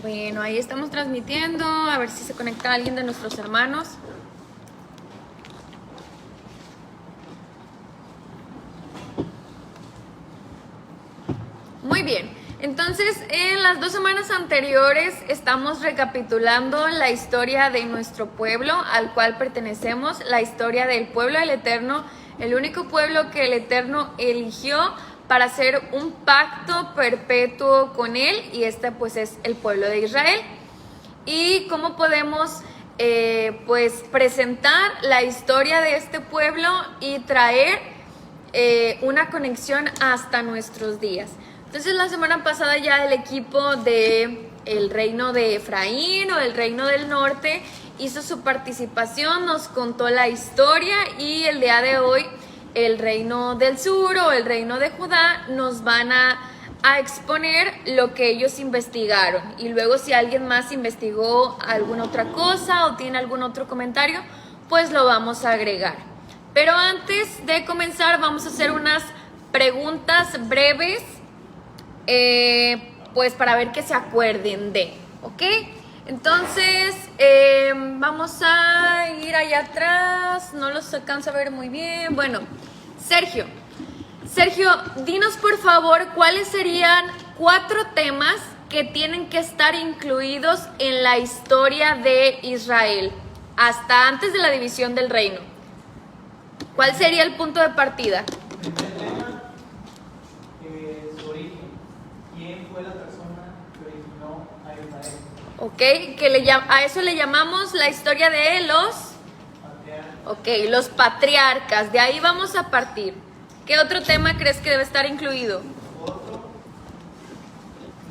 Bueno, ahí estamos transmitiendo, a ver si se conecta alguien de nuestros hermanos. Muy bien, entonces en las 2 semanas anteriores estamos recapitulando la historia de nuestro pueblo al cual pertenecemos, la historia del pueblo del Eterno, el único pueblo que el Eterno eligió para hacer un pacto perpetuo con él, y este pues es el pueblo de Israel. Y cómo podemos pues presentar la historia de este pueblo y traer una conexión hasta nuestros días. Entonces la semana pasada ya el equipo de el reino de Efraín o el reino del norte hizo su participación, nos contó la historia, y el día de hoy el reino del sur o el reino de Judá nos van a exponer lo que ellos investigaron, y luego si alguien más investigó alguna otra cosa o tiene algún otro comentario, pues lo vamos a agregar. Pero antes de comenzar vamos a hacer unas preguntas breves, pues para ver que se acuerden de, ¿ok? Entonces, vamos a ir allá atrás, no los alcanzo a ver muy bien. Bueno, Sergio, dinos por favor cuáles serían 4 temas que tienen que estar incluidos en la historia de Israel, hasta antes de la división del reino. ¿Cuál sería el punto de partida? El primer tema, su origen. ¿Quién fue la persona que originó a Israel? Ok, a eso le llamamos la historia de los Patriarcas. Ok, los patriarcas, de ahí vamos a partir. ¿Qué otro tema crees que debe estar incluido? Otro,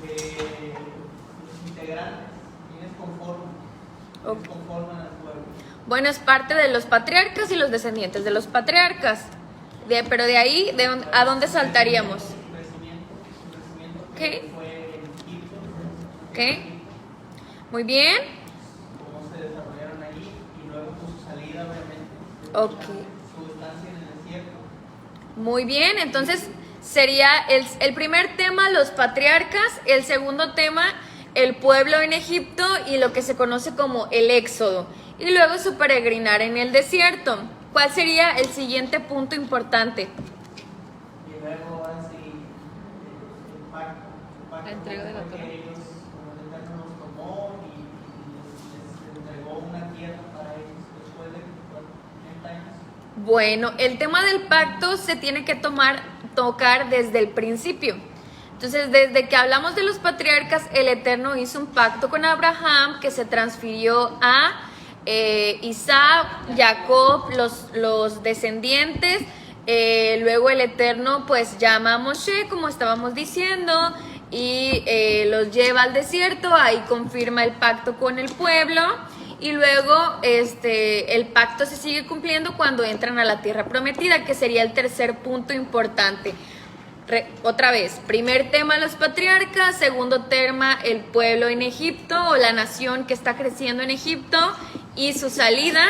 los integrantes. ¿Quiénes conforman al pueblo? Bueno, es parte de los patriarcas y los descendientes de los patriarcas. Pero de ahí, ¿a dónde saltaríamos? Su crecimiento Ok. fue en Egipto. Ok, muy bien. Cómo se desarrollaron allí y luego su salida, obviamente. Ok. Su estancia en el desierto. Muy bien, entonces sería el primer tema, los patriarcas, el segundo tema, el pueblo en Egipto y lo que se conoce como el éxodo, y luego su peregrinar en el desierto. ¿Cuál sería el siguiente punto importante? Y luego así el pacto. La entrega de la fue Torá. que ellos, como el Eterno los tomó y les entregó una tierra para ellos después de 30 años. Bueno, el tema del pacto se tiene que tocar desde el principio. Entonces, desde que hablamos de los patriarcas, el Eterno hizo un pacto con Abraham que se transfirió a Isaac, Jacob, los descendientes. Luego el Eterno pues llama a Moshe, como estábamos diciendo, y los lleva al desierto. Ahí confirma el pacto con el pueblo, y luego el pacto se sigue cumpliendo cuando entran a la tierra prometida, que sería el tercer punto importante. Otra vez, primer tema los patriarcas, segundo tema el pueblo en Egipto o la nación que está creciendo en Egipto y su salida.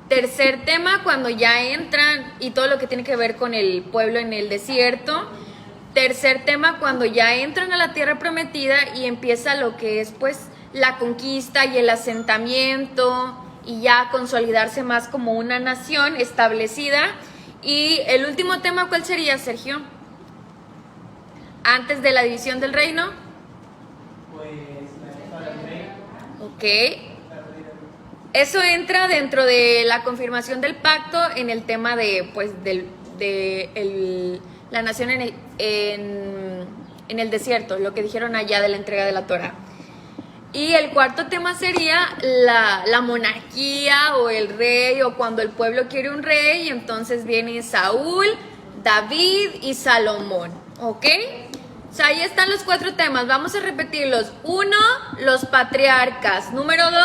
Tercer tema cuando ya entran y todo lo que tiene que ver con el pueblo en el desierto. Tercer tema cuando ya entran a la tierra prometida y empieza lo que es pues la conquista y el asentamiento, y ya consolidarse más como una nación establecida. Y el último tema, ¿cuál sería, Sergio? Antes de la división del reino. Pues la época del rey. Ok. Eso entra dentro de la confirmación del pacto en el tema de pues la nación en el desierto, lo que dijeron allá de la entrega de la Torá. Y el cuarto tema sería la monarquía o el rey, o cuando el pueblo quiere un rey, y entonces viene Saúl, David y Salomón. ¿Ok? O sea, ahí están los 4 temas. Vamos a repetirlos. 1, los patriarcas. Número 2,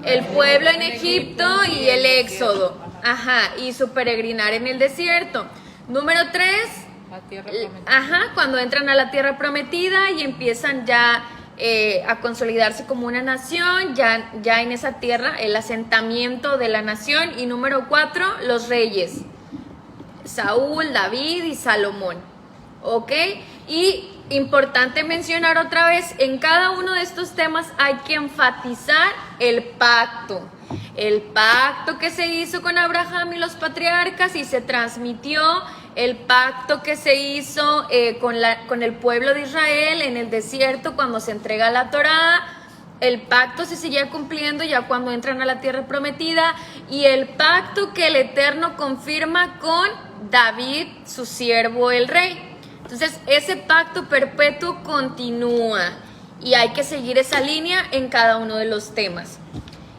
el pueblo en Egipto y el éxodo. Ajá, y su peregrinar en el desierto. Número 3, La tierra prometida. cuando entran a la tierra prometida y empiezan ya a consolidarse como una nación, ya en esa tierra, el asentamiento de la nación. Y número 4, los reyes, Saúl, David y Salomón. ¿Ok? Y importante mencionar otra vez, en cada uno de estos temas hay que enfatizar el pacto. El pacto que se hizo con Abraham y los patriarcas y se transmitió, el pacto que se hizo con el pueblo de Israel en el desierto cuando se entrega la Torá, el pacto se seguía cumpliendo ya cuando entran a la tierra prometida, y el pacto que el Eterno confirma con David, su siervo, el rey. Entonces, ese pacto perpetuo continúa y hay que seguir esa línea en cada uno de los temas.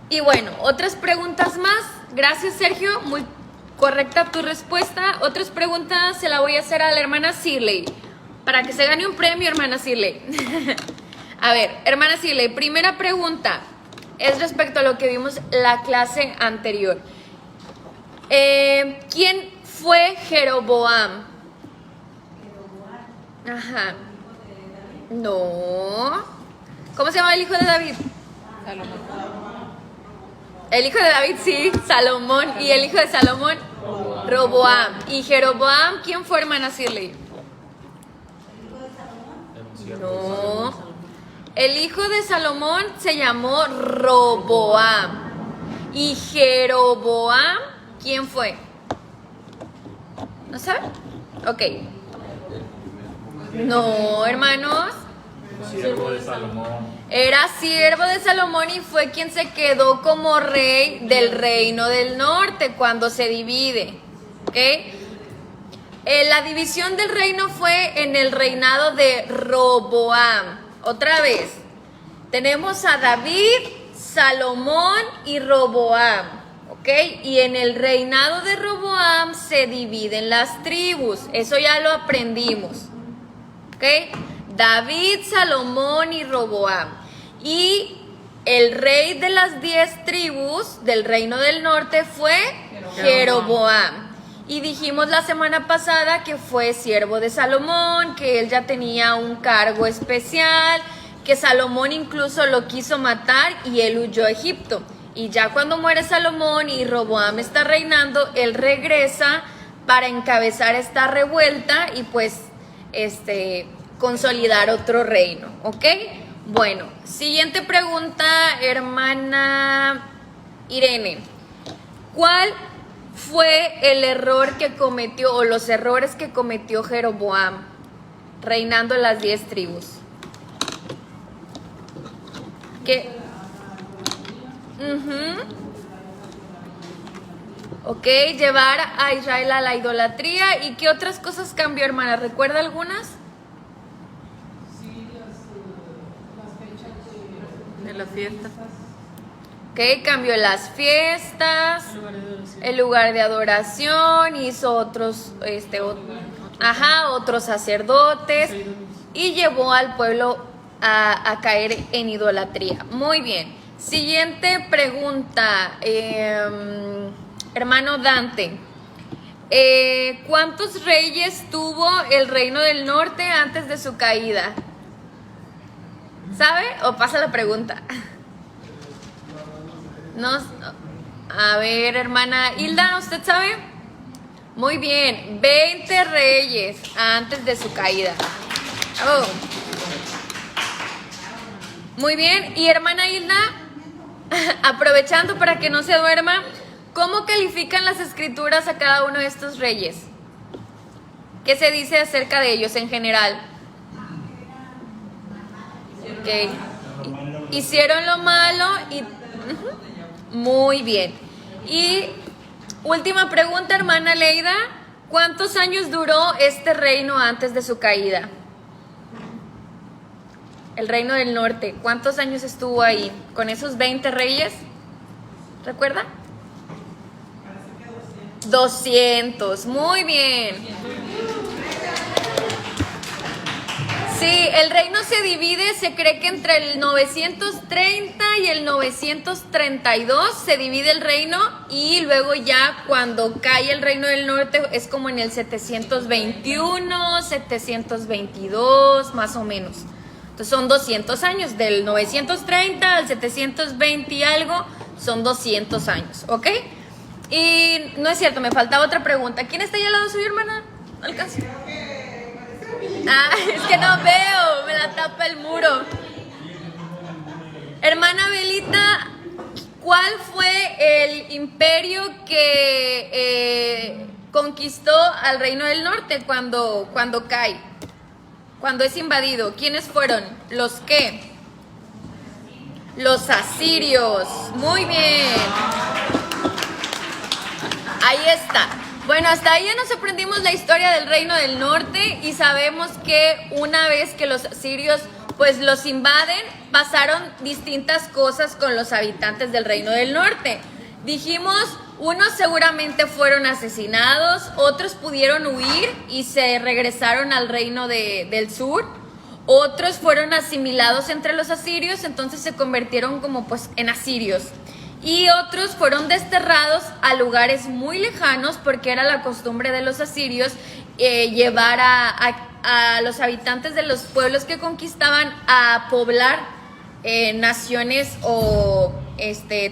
Y bueno, otras preguntas más. Gracias, Sergio. Muy correcta tu respuesta. Otras preguntas se la voy a hacer a la hermana Sirley para que se gane un premio, hermana Sirley. A ver, hermana Sirley, primera pregunta es respecto a lo que vimos la clase anterior. ¿Quién fue Jeroboam? Ajá. No. ¿Cómo se llama el hijo de David? Salomón. El hijo de David, sí, Salomón. Y el hijo de Salomón, Roboam. ¿Y Jeroboam quién fue, hermana Shirley? No. El hijo de Salomón se llamó Roboam. ¿Y Jeroboam quién fue? ¿No saben? Ok. No, hermanos. Siervo de Salomón. Era siervo de Salomón y fue quien se quedó como rey del reino del norte cuando se divide. ¿Ok? La división del reino fue en el reinado de Roboam. Otra vez, tenemos a David, Salomón y Roboam. ¿Ok? Y en el reinado de Roboam se dividen las tribus. Eso ya lo aprendimos. ¿Ok? David, Salomón y Roboam. Y el rey de las 10 tribus del reino del norte fue Jeroboam. Y dijimos la semana pasada que fue siervo de Salomón, que él ya tenía un cargo especial, que Salomón incluso lo quiso matar y él huyó a Egipto. Y ya cuando muere Salomón y Roboam está reinando, él regresa para encabezar esta revuelta y pues consolidar otro reino, ¿ok? Bueno, siguiente pregunta, hermana Irene. ¿Cuál fue el error que cometió o los errores que cometió Jeroboam reinando en las 10 tribus? ¿Qué? Ok, llevar a Israel a la idolatría. ¿Y qué otras cosas cambió, hermana? ¿Recuerda algunas? Sí, las fechas De la fiesta. Ok, cambió las fiestas, el lugar de adoración, hizo otros, otros sacerdotes y llevó al pueblo a caer en idolatría. Muy bien. Siguiente pregunta, hermano Dante. ¿Cuántos reyes tuvo el reino del norte antes de su caída? ¿Sabe? ¿O pasa la pregunta? No, a ver, hermana Hilda, ¿usted sabe? Muy bien, 20 reyes antes de su caída. Oh. Muy bien, y hermana Hilda, aprovechando para que no se duerma, ¿cómo califican las escrituras a cada uno de estos reyes? ¿Qué se dice acerca de ellos en general? Okay. Hicieron lo malo y... Muy bien. Y última pregunta, hermana Leida. ¿Cuántos años duró este reino antes de su caída? El reino del norte. ¿Cuántos años estuvo ahí? ¿Con esos 20 reyes? ¿Recuerda? 200. Muy bien. Sí, el reino se divide, se cree que entre el 930 y el 932 se divide el reino y luego ya cuando cae el reino del norte es como en el 721, 722 más o menos. Entonces son 200 años, del 930 al 720 y algo son 200 años, ¿ok? Y no es cierto, me faltaba otra pregunta. ¿Quién está ahí al lado suyo, hermana? ¿Alcanza? Ah, es que no veo, me la tapa el muro. Hermana Belita, ¿cuál fue el imperio que conquistó al Reino del Norte cuando cae? Cuando es invadido. ¿Quiénes fueron? ¿Los qué? Los asirios. Muy bien. Ahí está. Bueno, hasta ahí ya nos aprendimos la historia del Reino del Norte y sabemos que una vez que los asirios pues los invaden, pasaron distintas cosas con los habitantes del Reino del Norte. Dijimos, unos seguramente fueron asesinados, otros pudieron huir y se regresaron al Reino del Sur, otros fueron asimilados entre los asirios, entonces se convirtieron como pues en asirios. Y otros fueron desterrados a lugares muy lejanos porque era la costumbre de los asirios llevar a los habitantes de los pueblos que conquistaban a poblar naciones o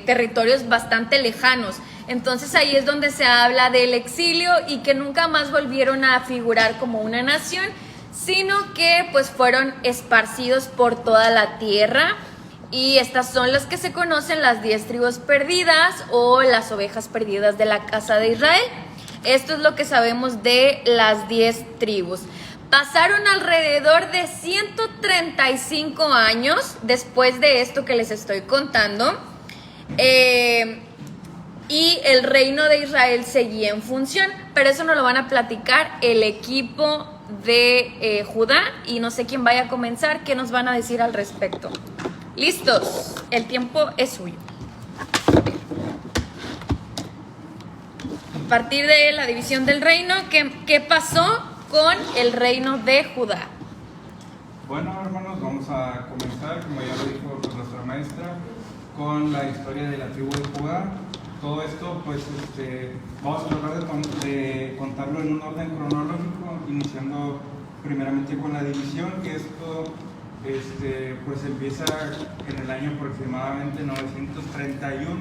territorios bastante lejanos. Entonces ahí es donde se habla del exilio y que nunca más volvieron a figurar como una nación, sino que pues fueron esparcidos por toda la tierra. Y estas son las que se conocen las 10 tribus perdidas o las ovejas perdidas de la casa de Israel. Esto es lo que sabemos de las 10 tribus. Pasaron alrededor de 135 años después de esto que les estoy contando. Y el reino de Israel seguía en función. Pero eso nos lo van a platicar el equipo de Judá. Y no sé quién vaya a comenzar, qué nos van a decir al respecto. ¿Listos? El tiempo es suyo. A partir de la división del reino, ¿qué pasó con el reino de Judá? Bueno, hermanos, vamos a comenzar, como ya lo dijo pues, nuestra maestra, con la historia de la tribu de Judá. Todo esto, pues, vamos a tratar de contarlo en un orden cronológico, iniciando primeramente con la división, que esto pues empieza en el año aproximadamente 931,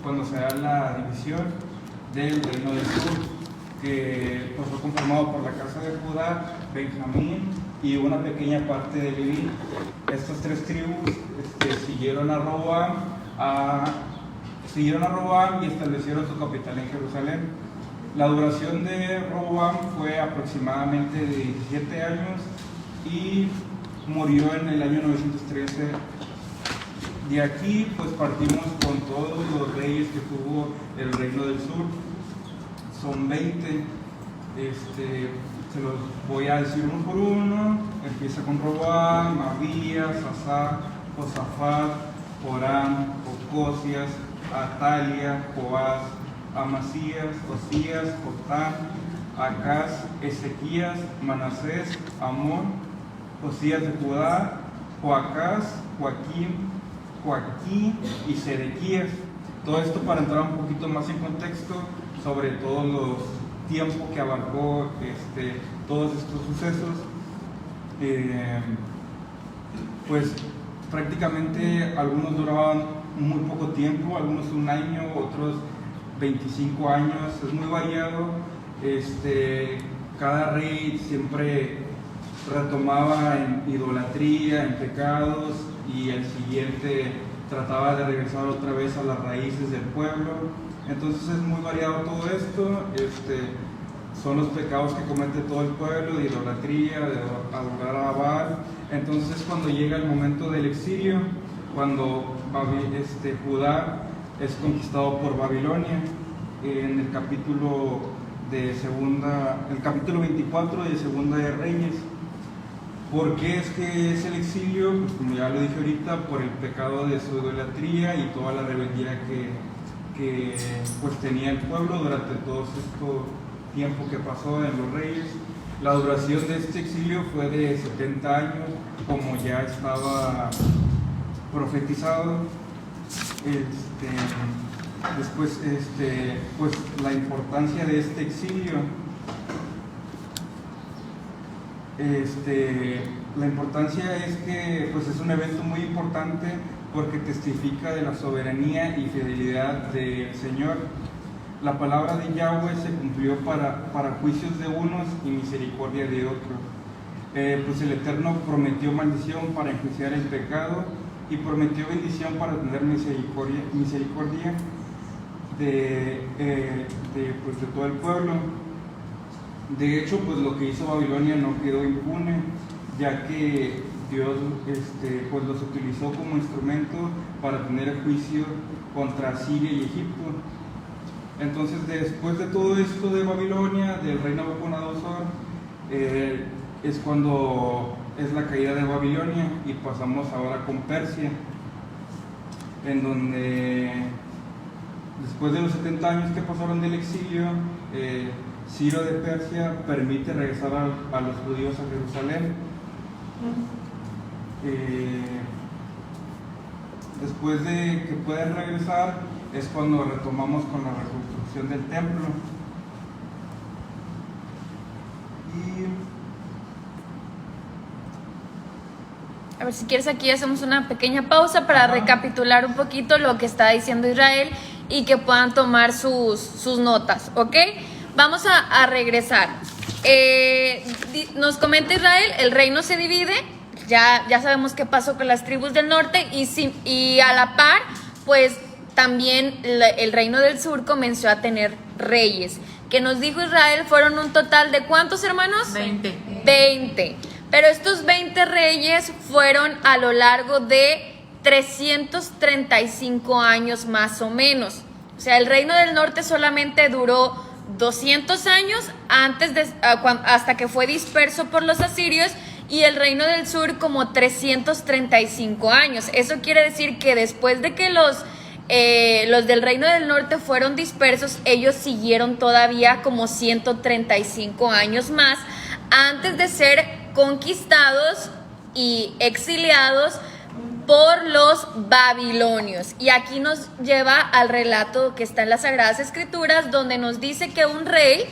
cuando se da la división del Reino del Sur, que pues, fue conformado por la casa de Judá, Benjamín y una pequeña parte de Leví. Estas tres tribus siguieron a Roboam y establecieron su capital en Jerusalén. La duración de Roboam fue aproximadamente de 17 años y murió en el año 913. De aquí pues partimos con todos los reyes que tuvo el Reino del Sur. Son 20. Se los voy a decir uno por uno. Empieza con Roboam, Abías, Asa, Josafat, Joram, Ocosias, Atalia, Joás, Amasías, Osías, Jotam, Acaz, Ezequías, Manasés, Amón, Josías de Judá, Joacás, Joaquín y Sedequías. Todo esto para entrar un poquito más en contexto sobre todos los tiempos que abarcó todos estos sucesos. Pues prácticamente algunos duraban muy poco tiempo, algunos un año, otros 25 años, es muy variado. Cada rey siempre retomaba en idolatría, en pecados, y el siguiente trataba de regresar otra vez a las raíces del pueblo. Entonces es muy variado todo esto. Son los pecados que comete todo el pueblo, de idolatría, de adorar a Baal. Entonces cuando llega el momento del exilio, cuando Judá es conquistado por Babilonia, en el capítulo 24 de Segunda de Reyes. ¿Por qué es que es el exilio? Pues como ya lo dije ahorita, por el pecado de su idolatría y toda la rebeldía que pues tenía el pueblo durante todo este tiempo que pasó en los reyes. La duración de este exilio fue de 70 años, como ya estaba profetizado. Después, pues la importancia de este exilio. La importancia es que pues, es un evento muy importante porque testifica de la soberanía y fidelidad del Señor. La palabra de Yahweh se cumplió para juicios de unos y misericordia de otros. pues el Eterno prometió maldición para enjuiciar el pecado y prometió bendición para tener misericordia pues de todo el pueblo. De hecho, pues lo que hizo Babilonia no quedó impune, ya que Dios pues los utilizó como instrumento para tener juicio contra Siria y Egipto. Entonces, después de todo esto de Babilonia, del rey Nabucodonosor, es cuando es la caída de Babilonia y pasamos ahora con Persia, en donde después de los 70 años que pasaron del exilio, Ciro de Persia permite regresar a los judíos a Jerusalén. Después de que pueden regresar es cuando retomamos con la reconstrucción del templo. A ver, si quieres, aquí hacemos una pequeña pausa para recapitular un poquito lo que está diciendo Israel y que puedan tomar sus notas, ¿ok? Vamos a regresar. Nos comenta Israel, el reino se divide, ya sabemos qué pasó con las tribus del norte y a la par, pues también el reino del sur comenzó a tener reyes. Que nos dijo Israel, fueron un total de ¿cuántos, hermanos? 20. Pero estos 20 reyes fueron a lo largo de 335 años más o menos. O sea, el reino del norte solamente duró 200 años hasta que fue disperso por los asirios, y el reino del sur como 335 años. Eso quiere decir que después de que los del reino del norte fueron dispersos, ellos siguieron todavía como 135 años más antes de ser conquistados y exiliados por los babilonios. Y aquí nos lleva al relato que está en las Sagradas Escrituras, donde nos dice que un rey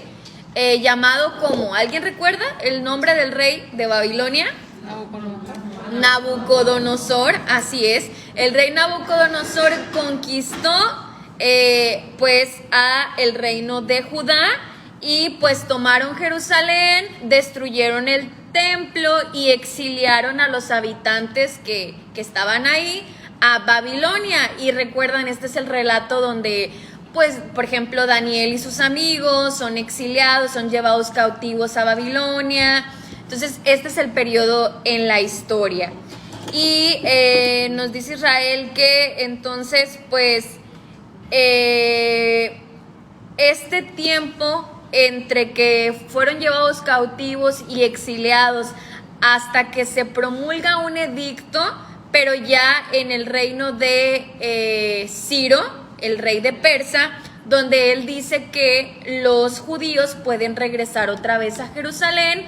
llamado como, ¿alguien recuerda el nombre del rey de Babilonia? Nabucodonosor, así es. El rey Nabucodonosor conquistó pues a el reino de Judá, y pues tomaron Jerusalén, destruyeron el templo y exiliaron a los habitantes que estaban ahí a Babilonia. Y recuerdan, este es el relato donde, pues, por ejemplo, Daniel y sus amigos son exiliados, son llevados cautivos a Babilonia. Entonces, este es el periodo en la historia. Y nos dice Israel que entonces, pues, este tiempo entre que fueron llevados cautivos y exiliados hasta que se promulga un edicto, pero ya en el reino de Ciro, el rey de Persia, donde él dice que los judíos pueden regresar otra vez a Jerusalén.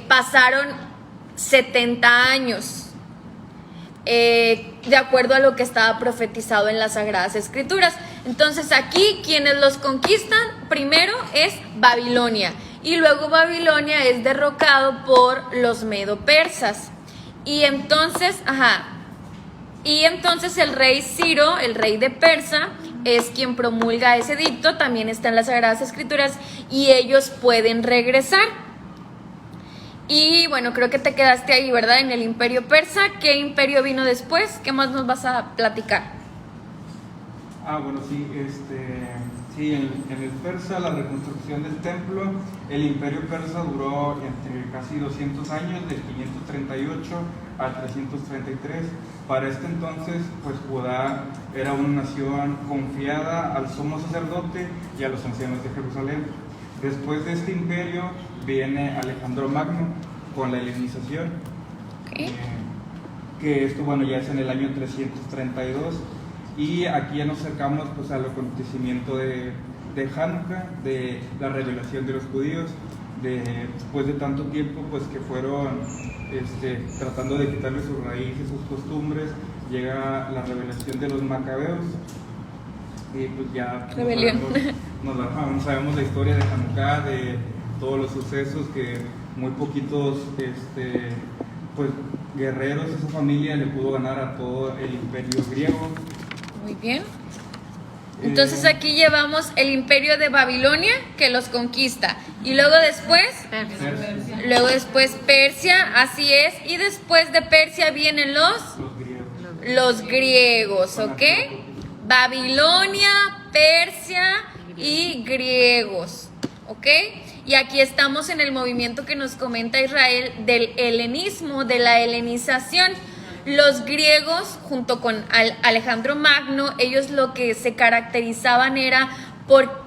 Pasaron 70 años, de acuerdo a lo que estaba profetizado en las Sagradas Escrituras. Entonces aquí quienes los conquistan primero es Babilonia, y luego Babilonia es derrocado por los medo-persas. Y entonces el rey Ciro, el rey de Persia, es quien promulga ese edicto, también está en las Sagradas Escrituras, y ellos pueden regresar. Y bueno, creo que te quedaste ahí, ¿verdad? En el imperio persa. ¿Qué imperio vino después? ¿Qué más nos vas a platicar? Bueno, sí, sí, en el persa, la reconstrucción del templo, el imperio persa duró entre casi 200 años, del 538 al 333. Para este entonces, pues Judá era una nación confiada al sumo sacerdote y a los ancianos de Jerusalén. Después de este imperio viene Alejandro Magno con la helenización, que esto, bueno, ya es en el año 332. Y aquí ya nos acercamos, pues, al acontecimiento de Hanukkah, de la revelación de los judíos, después de tanto tiempo, pues, que fueron tratando de quitarle sus raíces, sus costumbres. Llega la revelación de los macabeos, y pues ya sabemos la historia de Hanukkah, de todos los sucesos, que muy poquitos pues guerreros, esa familia le pudo ganar a todo el imperio griego. Muy bien. Entonces aquí llevamos el imperio de Babilonia que los conquista. Y luego después Persia, así es. Y después de Persia vienen los griegos, ¿ok? Babilonia, Persia y griegos, ¿ok? Y aquí estamos en el movimiento que nos comenta Israel del helenismo, de la helenización. Los griegos, junto con Alejandro Magno, ellos lo que se caracterizaban era por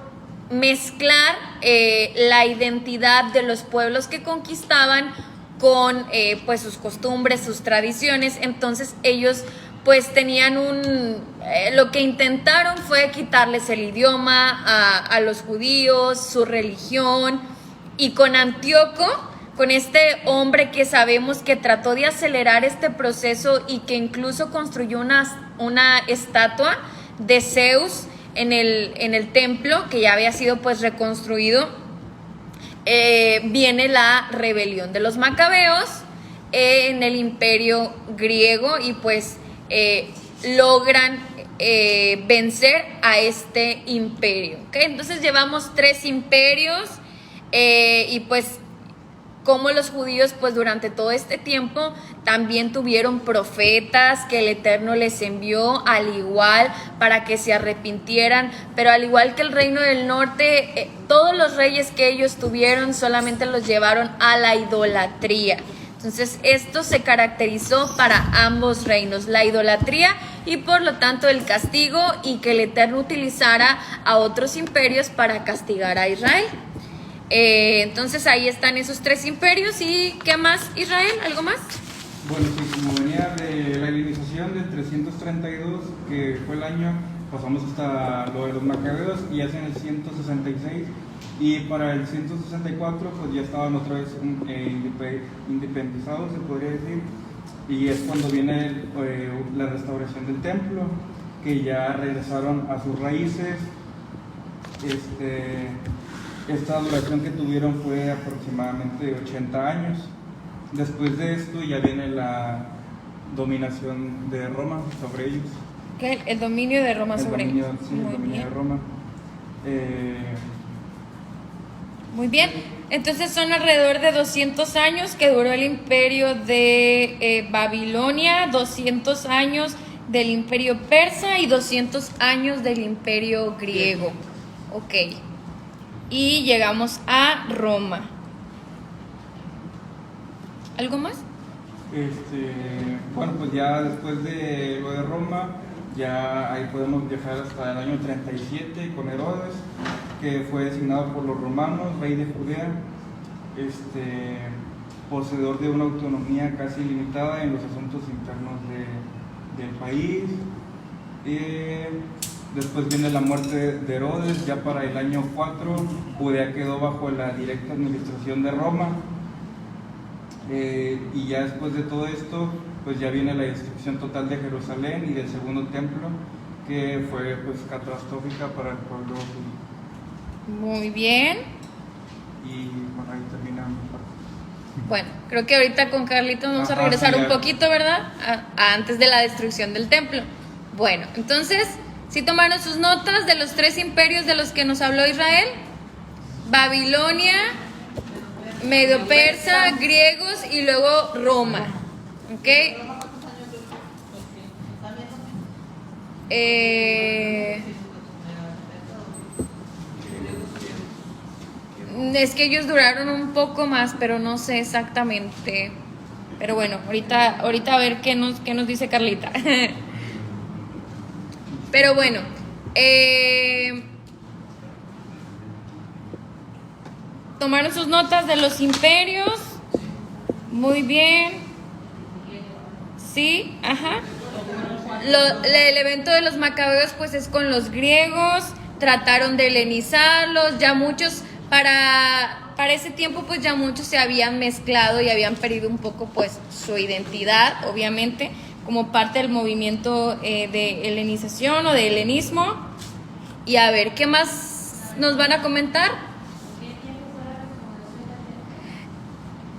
mezclar la identidad de los pueblos que conquistaban con pues sus costumbres, sus tradiciones. Entonces ellos pues tenían lo que intentaron fue quitarles el idioma a los judíos, su religión, y con Antíoco, con este hombre que sabemos que trató de acelerar este proceso y que incluso construyó una estatua de Zeus en el templo, que ya había sido pues reconstruido, viene la rebelión de los macabeos en el imperio griego y pues logran vencer a este imperio, ¿okay? Entonces llevamos 3 imperios y pues como los judíos pues durante todo este tiempo también tuvieron profetas que el Eterno les envió al igual para que se arrepintieran, pero al igual que el reino del norte, todos los reyes que ellos tuvieron solamente los llevaron a la idolatría. Entonces esto se caracterizó para ambos reinos, la idolatría y por lo tanto el castigo, y que el Eterno utilizara a otros imperios para castigar a Israel. Entonces ahí están esos 3 imperios. ¿Y qué más, Israel? ¿Algo más? Bueno, sí, como venía de la helenización del 332, que fue el año, pasamos hasta lo de los macabeos y hacen el 166, y para el 164 pues ya estaban otra vez independizados, se podría decir, y es cuando viene la restauración del templo, que ya regresaron a sus raíces. Esta duración que tuvieron fue aproximadamente 80 años. Después de esto ya viene la dominación de Roma sobre ellos. ¿Qué? El dominio de Roma sobre ellos. Sí, el dominio de Roma. Muy bien. Entonces son alrededor de 200 años que duró el imperio de Babilonia, 200 años del imperio persa y 200 años del imperio griego. Ok. Y llegamos a Roma. ¿Algo más? Bueno, pues ya después de lo de Roma, ya ahí podemos viajar hasta el año 37 con Herodes, que fue designado por los romanos, rey de Judea, poseedor de una autonomía casi ilimitada en los asuntos internos del país. Después viene la muerte de Herodes, ya para el año 4, Judea quedó bajo la directa administración de Roma. Y ya después de todo esto, pues ya viene la destrucción total de Jerusalén y del segundo templo, que fue pues catastrófica para el pueblo judío. Muy bien. Y bueno, ahí termina mi parte. Bueno, creo que ahorita con Carlitos vamos a regresar un poquito, ¿verdad? Antes de la destrucción del templo. Bueno, entonces, ¿sí tomaron sus notas de los 3 imperios de los que nos habló Israel? Babilonia, Medo-Persa, griegos y luego Roma. ¿Ok? Es que ellos duraron un poco más, pero no sé exactamente. Pero bueno, ahorita a ver qué nos dice Carlita. Pero bueno, tomaron sus notas de los imperios. Muy bien. Sí, ajá. El evento de los macabeos pues es con los griegos. Trataron de helenizarlos. Ya muchos, para ese tiempo pues ya muchos se habían mezclado y habían perdido un poco pues su identidad, obviamente, como parte del movimiento de helenización o de helenismo. Y a ver, ¿qué más nos van a comentar?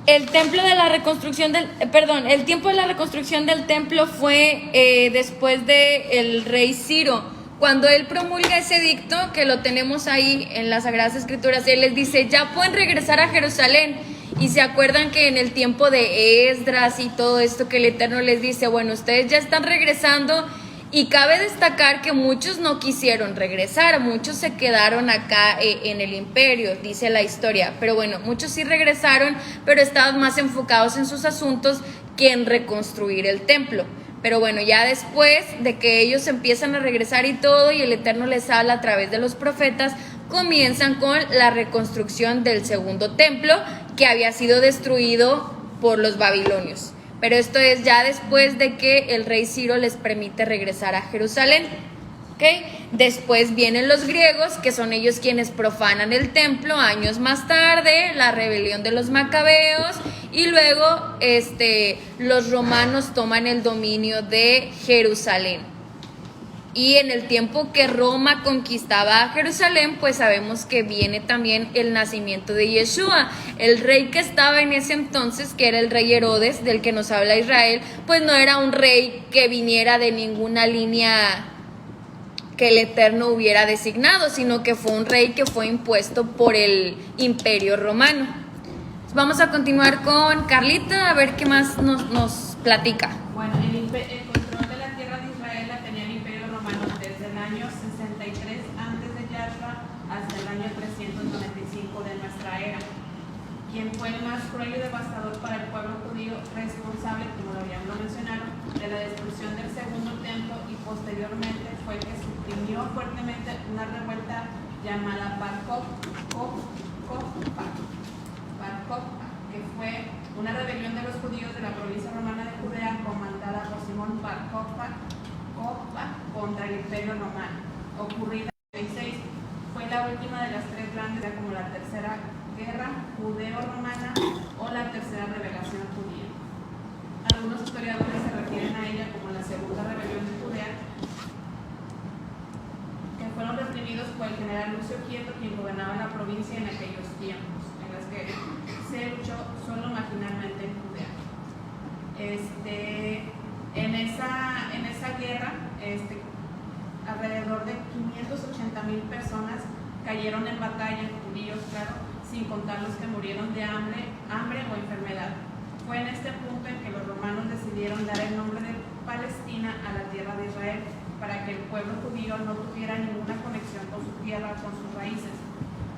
El templo de la reconstrucción el tiempo de la reconstrucción del templo fue después de el rey Ciro, cuando él promulga ese edicto, que lo tenemos ahí en las Sagradas Escrituras, él les dice, ya pueden regresar a Jerusalén. Y se acuerdan que en el tiempo de Esdras y todo esto, que el Eterno les dice, bueno, ustedes ya están regresando. Y cabe destacar que muchos no quisieron regresar, muchos se quedaron acá en el imperio, dice la historia. Pero bueno, muchos sí regresaron, pero estaban más enfocados en sus asuntos que en reconstruir el templo. Pero bueno, ya después de que ellos empiezan a regresar y todo, y el Eterno les habla a través de los profetas, comienzan con la reconstrucción del segundo templo, que había sido destruido por los babilonios. Pero esto es ya después de que el rey Ciro les permite regresar a Jerusalén. ¿Okay? Después vienen los griegos, que son ellos quienes profanan el templo. Años más tarde, la rebelión de los macabeos. Y luego los romanos toman el dominio de Jerusalén. Y en el tiempo que Roma conquistaba a Jerusalén, pues sabemos que viene también el nacimiento de Yeshua. El rey que estaba en ese entonces, que era el rey Herodes, del que nos habla Israel, pues no era un rey que viniera de ninguna línea que el Eterno hubiera designado, sino que fue un rey que fue impuesto por el Imperio Romano. Vamos a continuar con Carlita, a ver qué más nos platica. Bueno, el control de la tierra de Israel la tenía el Imperio Romano desde el año 63 antes de Yahshua hasta el año 395 de nuestra era. Quien fue el más cruel y devastador para el pueblo judío, responsable, como lo habíamos mencionado, de la destrucción del segundo templo, y posteriormente fue que suprimió fuertemente una revuelta llamada Bar Kokhba, que fue una rebelión de los judíos de la provincia romana de Judea, comandada por Simón Bar Kokhba contra el Imperio Romano, ocurrida en el 66. Fue la última de las tres grandes, como la tercera guerra judeo-romana o la tercera rebelión judía. Algunos historiadores se refieren a ella como la segunda rebelión de Judea, que fueron reprimidos por el general Lucio Quieto, quien gobernaba la provincia en aquellos tiempos, en las que se luchó solo marginalmente en Judea. En esa guerra, alrededor de 580,000 personas cayeron en batalla, judíos, claro, sin contar los que murieron de hambre o enfermedad. Fue en este punto en que los romanos decidieron dar el nombre de Palestina a la tierra de Israel, para que el pueblo judío no tuviera ninguna conexión con su tierra, con sus raíces,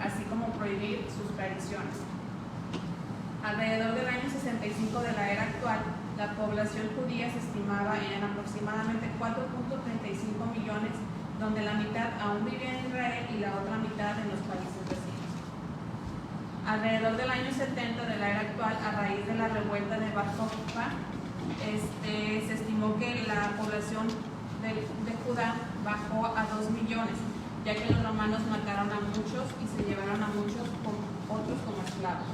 así como prohibir sus tradiciones. Alrededor del año 65 de la era actual, la población judía se estimaba en aproximadamente 4.35 millones, donde la mitad aún vivía en Israel y la otra mitad en los países vecinos. Alrededor del año 70 de la era actual, a raíz de la revuelta de Bar Kokhba, se estimó que la población de Judá bajó a 2 millones, ya que los romanos mataron a muchos y se llevaron a muchos, otros como esclavos.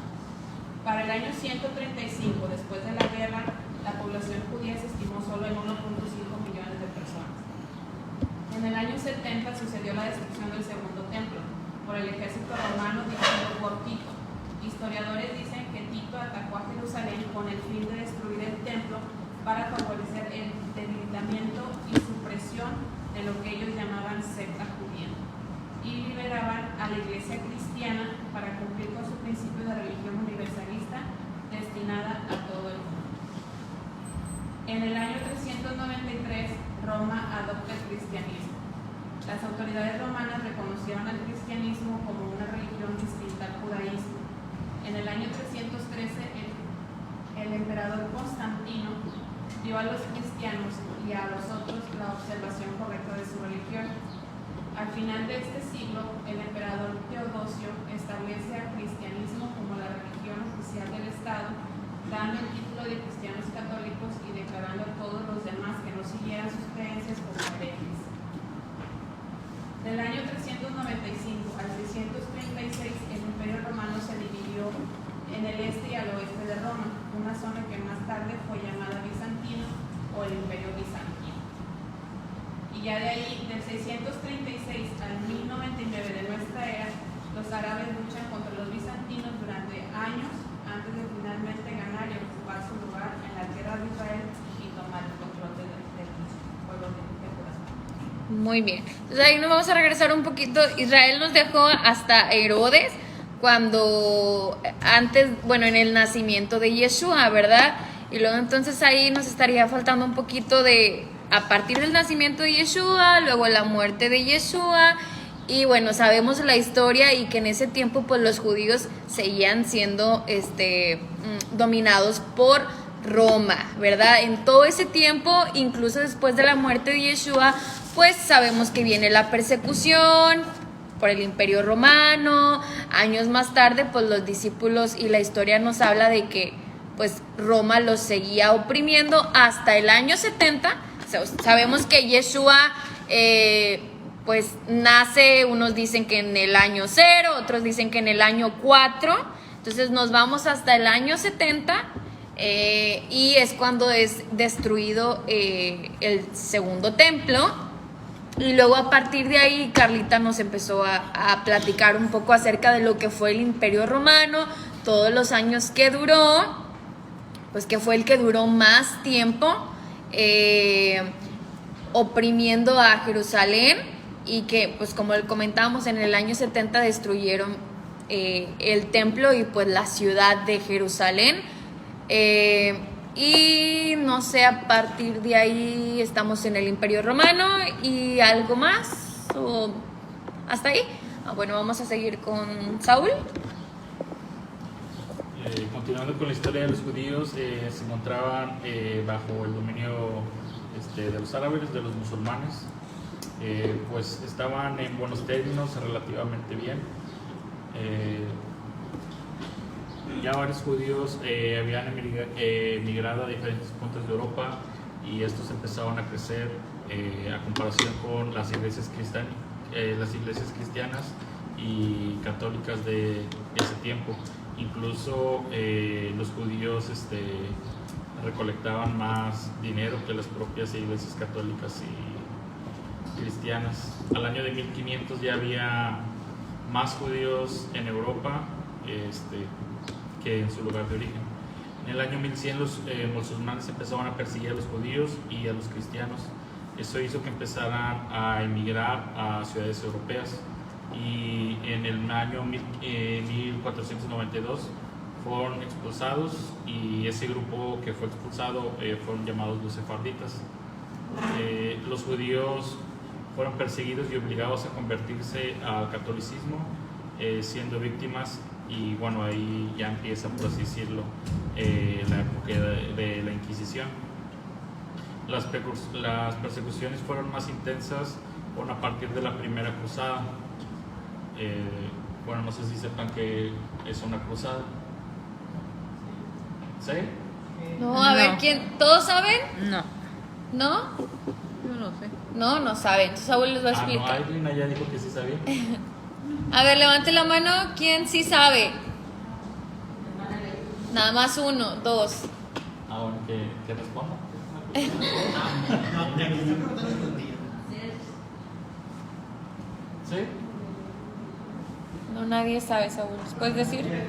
Para el año 135, después de la guerra, la población judía se estimó solo en 1.5 millones de personas. En el año 70 sucedió la destrucción del segundo templo por el ejército romano dirigido por Tito. Historiadores dicen que Tito atacó a Jerusalén con el fin de destruir el templo para favorecer el debilitamiento y supresión de lo que ellos llamaban secta judía, y liberaban a la iglesia cristiana para cumplir con su principio de religión universalista destinada a todo el mundo. En el año 393, Roma adopta el cristianismo. Las autoridades romanas reconocieron al cristianismo como una religión distinta al judaísmo. En el año 313, el emperador Constantino dio a los cristianos y a los otros la observación correcta de su religión. Al final de este siglo, el emperador Teodosio establece al cristianismo como la religión oficial del Estado, dando el título de cristianos católicos y declarando a todos los demás que no siguieran sus creencias como herejes. Del año 395 al 636, el Imperio Romano se dividió en el este y al oeste de Roma, una zona que más tarde fue llamada Bizantino o el Imperio Bizantino. Y ya de ahí, del 636 al 1099 de nuestra era, los árabes luchan contra los bizantinos durante años antes de finalmente ganar y ocupar su lugar en la tierra de Israel y tomar el control del pueblo de Judá. Muy bien. Entonces ahí nos vamos a regresar un poquito. Israel nos dejó hasta Herodes, cuando antes, bueno, en el nacimiento de Yeshua, ¿verdad? Y luego entonces ahí nos estaría faltando un poquito de, a partir del nacimiento de Yeshua, luego la muerte de Yeshua. Y bueno, sabemos la historia y que en ese tiempo pues los judíos seguían siendo dominados por Roma, ¿verdad? En todo ese tiempo, incluso después de la muerte de Yeshua, pues sabemos que viene la persecución por el Imperio Romano. Años más tarde, pues los discípulos, y la historia nos habla de que pues Roma los seguía oprimiendo hasta el año 70. Sabemos que Yeshua pues nace, unos dicen que en el año 0, otros dicen que en el año 4. Entonces nos vamos hasta el año 70 y es cuando es destruido el segundo templo. Y luego a partir de ahí Carlita nos empezó a platicar un poco acerca de lo que fue el Imperio Romano, todos los años que duró, pues que fue el que duró más tiempo oprimiendo a Jerusalén, y que pues como comentábamos en el año 70 destruyeron el templo y pues la ciudad de Jerusalén. Y no sé, a partir de ahí estamos en el Imperio Romano y algo más, o hasta ahí. Bueno, vamos a seguir con Saúl. Continuando con la historia de los judíos, se encontraban bajo el dominio de los árabes, de los musulmanes. Pues estaban en buenos términos, relativamente bien. Ya varios judíos habían emigrado a diferentes puntos de Europa, y estos empezaban a crecer a comparación con las iglesias cristianas y católicas de ese tiempo. Incluso los judíos recolectaban más dinero que las propias iglesias católicas y cristianas. Al año de 1500 ya había más judíos en Europa que en su lugar de origen. En el año 1100 los musulmanes empezaban a perseguir a los judíos y a los cristianos. Eso hizo que empezaran a emigrar a ciudades europeas, y en el año 1492 fueron expulsados, y ese grupo que fue expulsado fueron llamados los sefarditas. Los judíos fueron perseguidos y obligados a convertirse al catolicismo, siendo víctimas. Y bueno, ahí ya empieza, por así decirlo, la época de la Inquisición. Las persecuciones fueron más intensas a partir de la primera cruzada. Bueno, no sé si sepan que es una cruzada. ¿Sí? No, a ver, ¿quién? ¿Todos saben? No, ¿No? yo no sé. No saben. Entonces Saúl les va a No, explicar. Aileen ya dijo que sí sabía. A ver, levante la mano. ¿Quién sí sabe? Nada más 1, 2. Bueno, que responda. ¿Sí? No, nadie sabe, Saúl. ¿Puedes decir? Eran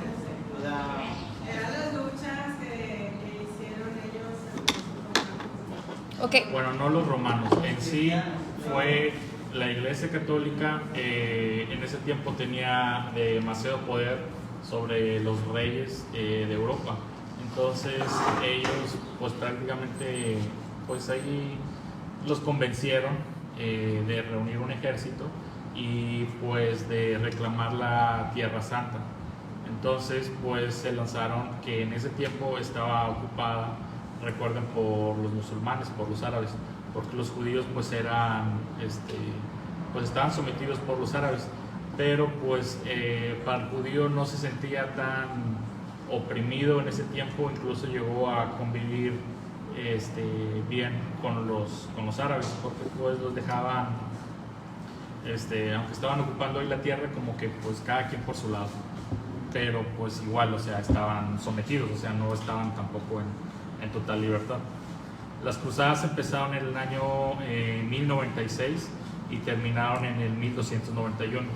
las luchas que hicieron ellos. Ok. Bueno, no los romanos. En sí fue la Iglesia Católica. En ese tiempo tenía demasiado poder sobre los reyes de Europa. Entonces ellos pues prácticamente pues ahí los convencieron de reunir un ejército y pues de reclamar la Tierra Santa. Entonces pues se lanzaron, que en ese tiempo estaba ocupada, recuerden, por los musulmanes, por los árabes, porque los judíos pues eran pues estaban sometidos por los árabes, pero pues para el judío no se sentía tan oprimido en ese tiempo, incluso llegó a convivir bien con los árabes, porque pues los dejaban, aunque estaban ocupando ahí la tierra, como que pues cada quien por su lado, pero pues igual, o sea, estaban sometidos, o sea, no estaban tampoco en total libertad. Las cruzadas empezaron en el año 1096 y terminaron en el 1291.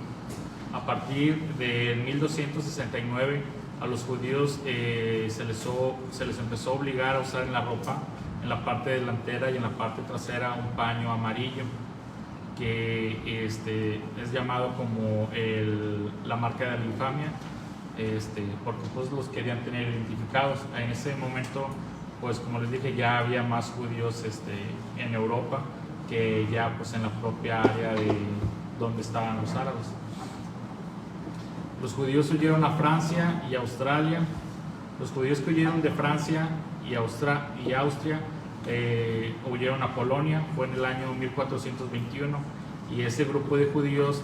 A partir del 1269 a los judíos se les empezó a obligar a usar en la ropa, en la parte delantera y en la parte trasera, un paño amarillo. que es llamado como la marca de la infamia, porque pues los querían tener identificados. En ese momento, pues como les dije, ya había más judíos en Europa que ya pues en la propia área de donde estaban los árabes. Los judíos huyeron a Francia y Australia. Los judíos que huyeron de Francia y Austria huyeron a Polonia, fue en el año 1421, y ese grupo de judíos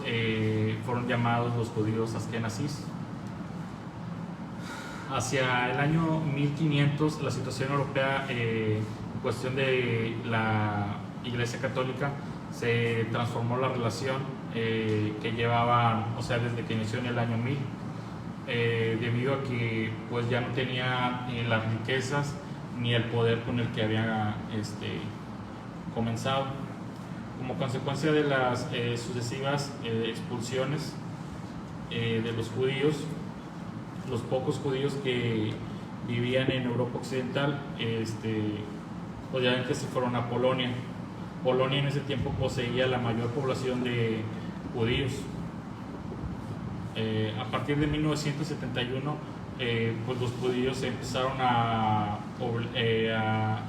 fueron llamados los judíos askenazís. Hacia el año 1500 la situación europea en cuestión de la Iglesia Católica se transformó la relación que llevaban, o sea, desde que inició en el año 1000, debido a que pues ya no tenía las riquezas ni el poder con el que había comenzado. Como consecuencia de las sucesivas expulsiones de los judíos, los pocos judíos que vivían en Europa Occidental, pues ya ven que se fueron a Polonia. Polonia en ese tiempo poseía la mayor población de judíos. A partir de 1971, pues los judíos empezaron a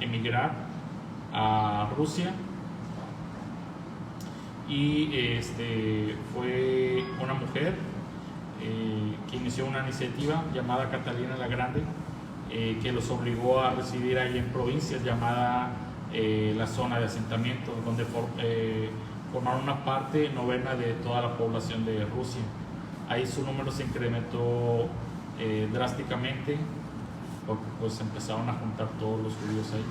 emigrar a Rusia, y fue una mujer que inició una iniciativa llamada Catalina la Grande, que los obligó a residir ahí en provincias llamada la zona de asentamiento, donde formaron una parte novena de toda la población de Rusia. Ahí su número se incrementó drásticamente, porque pues empezaron a juntar todos los judíos ahí.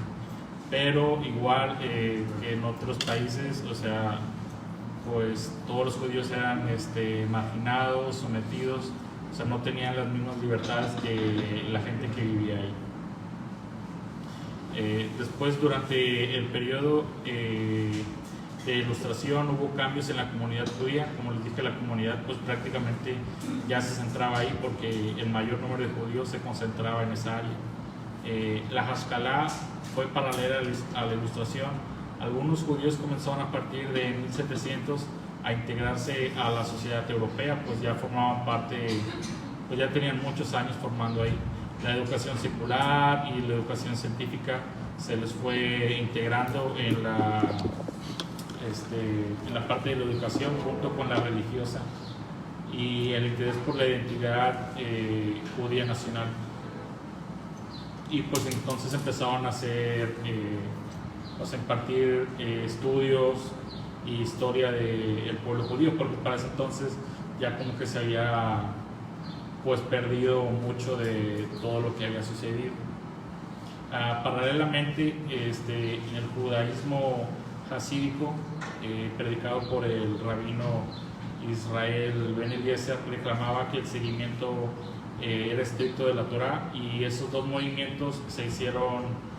Pero igual que en otros países, o sea, pues todos los judíos eran marginados, sometidos, o sea, no tenían las mismas libertades que la gente que vivía ahí. Después, durante el periodo de ilustración, hubo cambios en la comunidad judía. Como les dije, la comunidad pues prácticamente ya se centraba ahí, porque el mayor número de judíos se concentraba en esa área. La Haskalah fue paralela a la ilustración. Algunos judíos comenzaron a partir de 1700 a integrarse a la sociedad europea, pues ya formaban parte, pues ya tenían muchos años formando ahí. La educación secular y la educación científica se les fue integrando en la parte de la educación junto con la religiosa, y el interés por la identidad judía nacional. Y pues entonces empezaron a hacer, impartir estudios y historia del pueblo judío, porque para ese entonces ya como que se había pues perdido mucho de todo lo que había sucedido. Paralelamente, en el judaísmo hasídico, predicado por el rabino Israel Ben Eliezer, reclamaba que el seguimiento era estricto de la Torá, y esos dos movimientos se hicieron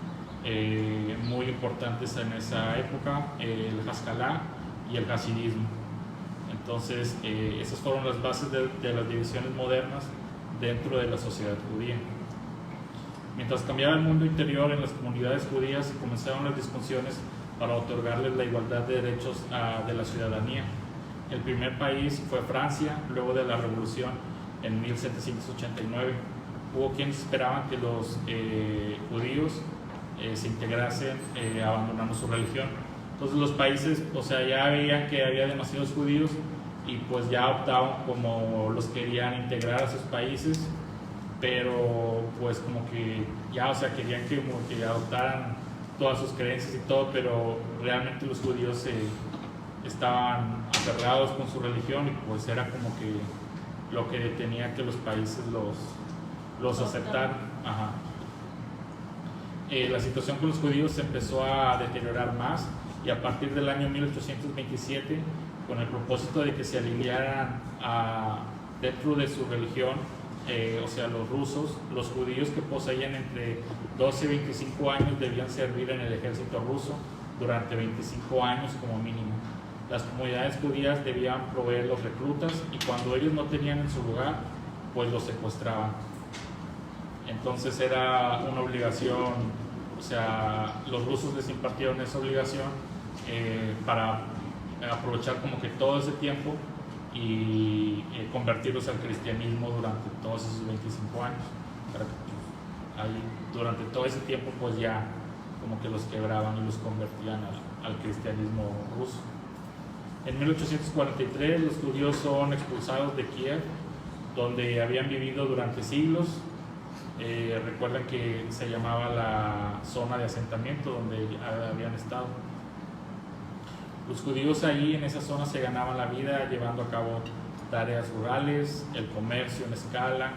muy importantes en esa época, el Haskalah y el hasidismo. Entonces, esas fueron las bases de las divisiones modernas dentro de la sociedad judía. Mientras cambiaba el mundo interior en las comunidades judías, se comenzaron las discusiones para otorgarles la igualdad de derechos de la ciudadanía. El primer país fue Francia, luego de la Revolución en 1789. Hubo quienes esperaban que los judíos se integrasen abandonando su religión. Entonces los países, o sea, ya veían que había demasiados judíos, y pues ya optaban como los querían integrar a sus países, pero pues como que ya, o sea, querían que como que adoptaran todas sus creencias y todo, pero realmente los judíos estaban aferrados con su religión, y pues era como que lo que detenía que los países los aceptaran. Ajá. La situación con los judíos se empezó a deteriorar más, y a partir del año 1827, con el propósito de que se aliviaran dentro de su religión, o sea, los rusos, los judíos que poseían entre 12 y 25 años debían servir en el ejército ruso durante 25 años como mínimo. Las comunidades judías debían proveer los reclutas, y cuando ellos no tenían en su lugar, pues los secuestraban. Entonces era una obligación, o sea, los rusos les impartieron esa obligación para aprovechar como que todo ese tiempo y convertirlos al cristianismo durante todos esos 25 años. Para que, pues, ahí, durante todo ese tiempo pues ya como que los quebraban y los convertían al cristianismo ruso. En 1843 los judíos son expulsados de Kiev, donde habían vivido durante siglos. Recuerdan que se llamaba la zona de asentamiento donde habían estado. Los judíos ahí en esa zona se ganaban la vida llevando a cabo tareas rurales, el comercio en escala,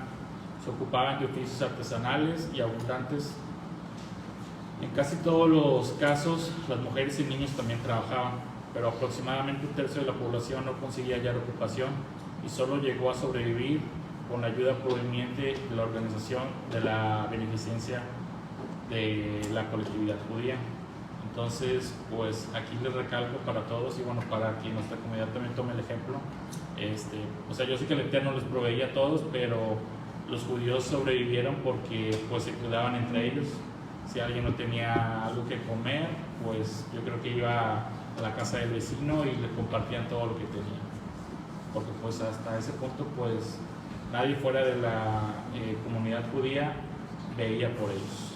se ocupaban de oficios artesanales y abundantes. En casi todos los casos las mujeres y niños también trabajaban, pero aproximadamente un tercio de la población no conseguía hallar ocupación y solo llegó a sobrevivir con la ayuda proveniente de la organización de la beneficencia de la colectividad judía. Entonces, pues aquí les recalco para todos y bueno, para que nuestra comunidad también tome el ejemplo. O sea, yo sé que el Eterno les proveía a todos, pero los judíos sobrevivieron porque pues se cuidaban entre ellos. Si alguien no tenía algo que comer, pues yo creo que iba a la casa del vecino y le compartían todo lo que tenían. Porque pues hasta ese punto pues nadie fuera de la comunidad judía veía por ellos.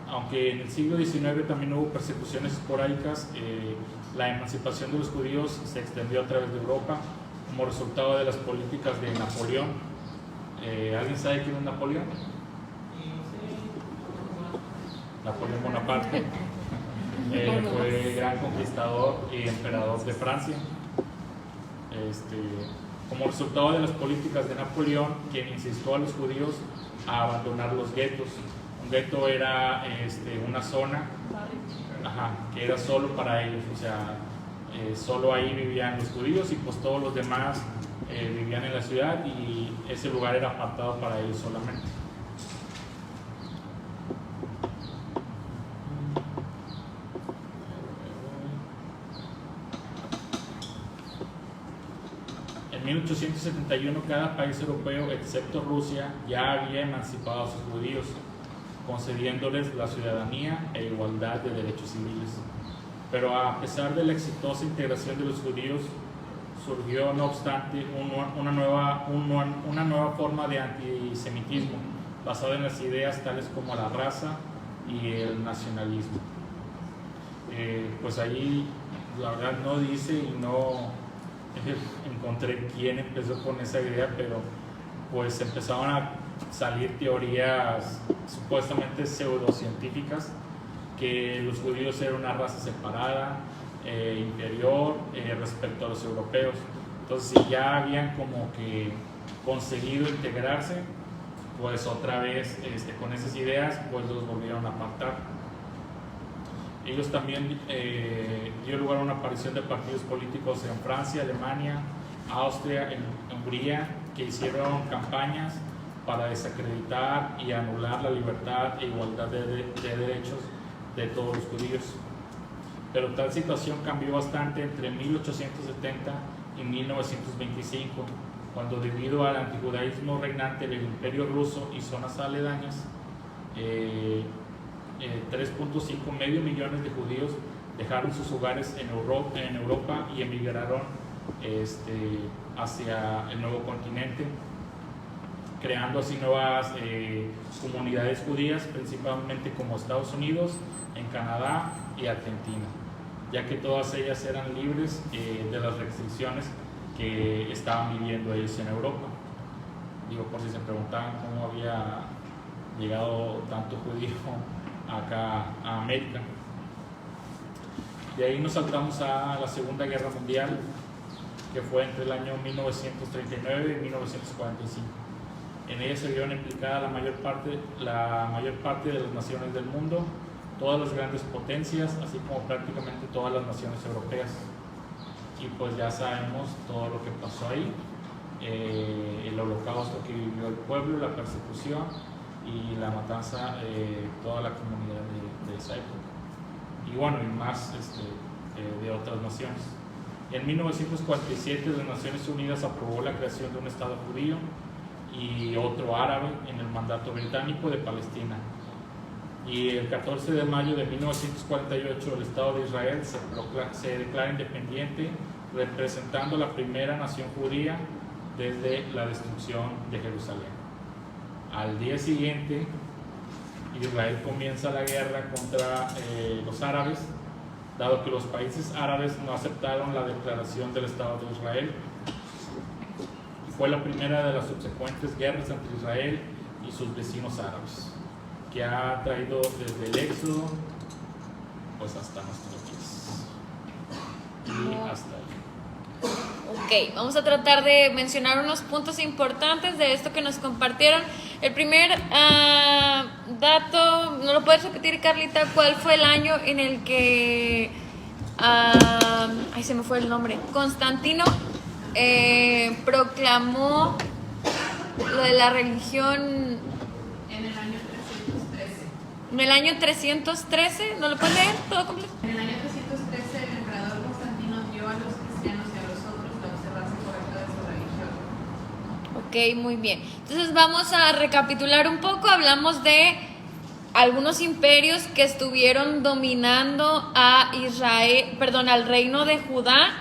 Aunque en el siglo XIX también hubo persecuciones esporádicas, la emancipación de los judíos se extendió a través de Europa como resultado de las políticas de Napoleón. ¿Alguien sabe quién es Napoleón? Napoleón Bonaparte. Fue gran conquistador y emperador de Francia. Como resultado de las políticas de Napoleón, quien insistió a los judíos a abandonar los guetos. Un gueto era una zona que era solo para ellos, o sea, solo ahí vivían los judíos y pues todos los demás vivían en la ciudad y ese lugar era apartado para ellos solamente. En 1871 cada país europeo excepto Rusia ya había emancipado a sus judíos, concediéndoles la ciudadanía e igualdad de derechos civiles. Pero a pesar de la exitosa integración de los judíos, surgió no obstante una nueva forma de antisemitismo basada en las ideas tales como la raza y el nacionalismo. Pues ahí la verdad no dice y no encontré quién empezó con esa idea, pero pues empezaron a salir teorías supuestamente pseudocientíficas que los judíos eran una raza separada, inferior respecto a los europeos. Entonces si ya habían como que conseguido integrarse, pues otra vez con esas ideas pues los volvieron a apartar. Ellos también dio lugar a una aparición de partidos políticos en Francia, Alemania, Austria, en Hungría, que hicieron campañas para desacreditar y anular la libertad e igualdad de derechos de todos los judíos. Pero tal situación cambió bastante entre 1870 y 1925, cuando debido al antijudaísmo reinante del Imperio Ruso y zonas aledañas, 3.5 medio millones de judíos dejaron sus hogares en Europa y emigraron hacia el nuevo continente, creando así nuevas comunidades judías, principalmente como Estados Unidos, en Canadá y Argentina, ya que todas ellas eran libres de las restricciones que estaban viviendo ellos en Europa. Digo, por si se preguntaban cómo había llegado tanto judío acá a América. De ahí nos saltamos a la Segunda Guerra Mundial, que fue entre el año 1939 y 1945. En ella se vieron implicadas la mayor parte de las naciones del mundo, todas las grandes potencias, así como prácticamente todas las naciones europeas. Y pues ya sabemos todo lo que pasó ahí, el holocausto que vivió el pueblo, la persecución y la matanza de toda la comunidad de esa época. Y bueno, y más de otras naciones. En 1947 las Naciones Unidas aprobó la creación de un Estado judío y otro árabe en el mandato británico de Palestina. Y el 14 de mayo de 1948 el Estado de Israel se declara independiente, representando la primera nación judía desde la destrucción de Jerusalén. Al día siguiente, Israel comienza la guerra contra los árabes, dado que los países árabes no aceptaron la declaración del Estado de Israel. Y fue la primera de las subsecuentes guerras entre Israel y sus vecinos árabes, que ha traído desde el Éxodo pues hasta nuestros días. Y hasta ahí. Ok, vamos a tratar de mencionar unos puntos importantes de esto que nos compartieron. El primer dato, ¿no lo puedes repetir, Carlita? ¿Cuál fue el año en el que, ay, se me fue el nombre, Constantino proclamó lo de la religión? En el año 313. En el año 313, ¿no lo puedes leer todo completo? En el año 313 el emperador Constantino dio a los cristianos y a los otros la observancia correcta de su religión. Ok, muy bien. Entonces vamos a recapitular un poco. Hablamos de algunos imperios que estuvieron dominando a Israel, perdón, al reino de Judá.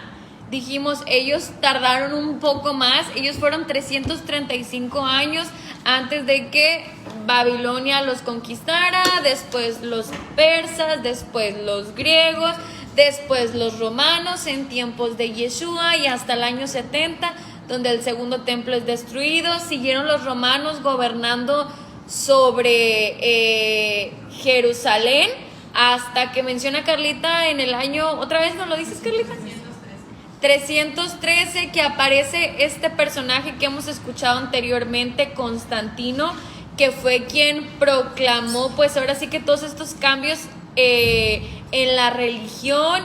Dijimos, ellos tardaron un poco más. Ellos fueron 335 años antes de que Babilonia los conquistara, después los persas, después los griegos, después los romanos en tiempos de Yeshua y hasta el año 70, donde el segundo templo es destruido. Siguieron los romanos gobernando sobre Jerusalén hasta que menciona Carlita en el año, otra vez nos lo dices, Carlita, 313, que aparece este personaje que hemos escuchado anteriormente, Constantino, que fue quien proclamó pues ahora sí que todos estos cambios en la religión,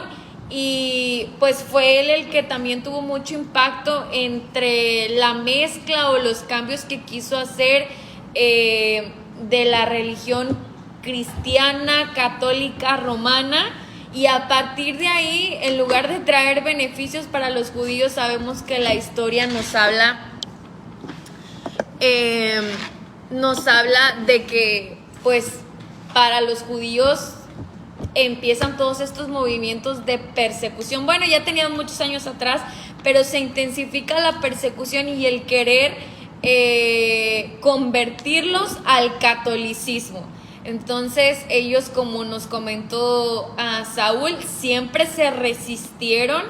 y pues fue él el que también tuvo mucho impacto entre la mezcla o los cambios que quiso hacer de la religión cristiana, católica, romana. Y a partir de ahí, en lugar de traer beneficios para los judíos, sabemos que la historia nos habla de que pues para los judíos empiezan todos estos movimientos de persecución. Bueno, ya tenían muchos años atrás, pero se intensifica la persecución y el querer convertirlos al catolicismo. Entonces ellos, como nos comentó Saúl, siempre se resistieron,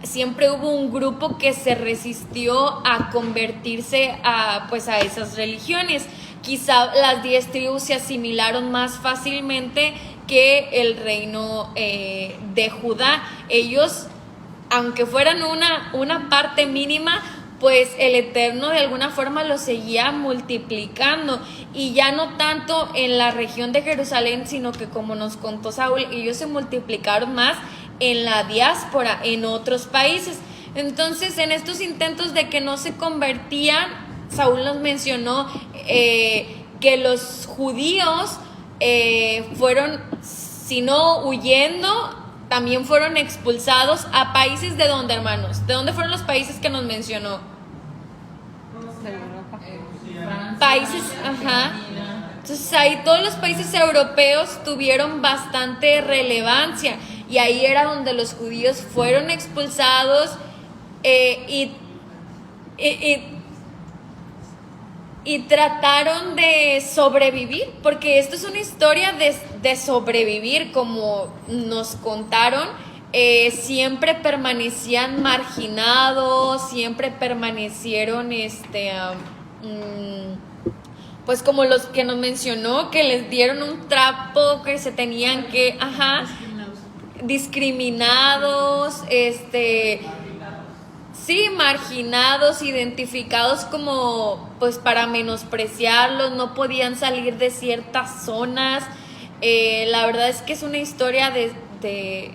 siempre hubo un grupo que se resistió a convertirse a esas religiones. Quizá las 10 tribus se asimilaron más fácilmente que el reino de Judá. Ellos, aunque fueran una parte mínima, pues el Eterno de alguna forma lo seguía multiplicando, y ya no tanto en la región de Jerusalén, sino que, como nos contó Saúl, ellos se multiplicaron más en la diáspora, en otros países. Entonces, en estos intentos de que no se convertían, Saúl nos mencionó que los judíos fueron, si no huyendo, también fueron expulsados a países de donde, hermanos. ¿De dónde fueron los países que nos mencionó? Países, ajá. Entonces ahí todos los países europeos tuvieron bastante relevancia, y ahí era donde los judíos fueron expulsados y trataron de sobrevivir, porque esto es una historia de sobrevivir, como nos contaron. Siempre permanecían marginados, siempre permanecieron pues como los que nos mencionó, que les dieron un trapo, que se tenían que, discriminados, sí, marginados, identificados como pues para menospreciarlos, no podían salir de ciertas zonas. La verdad es que es una historia de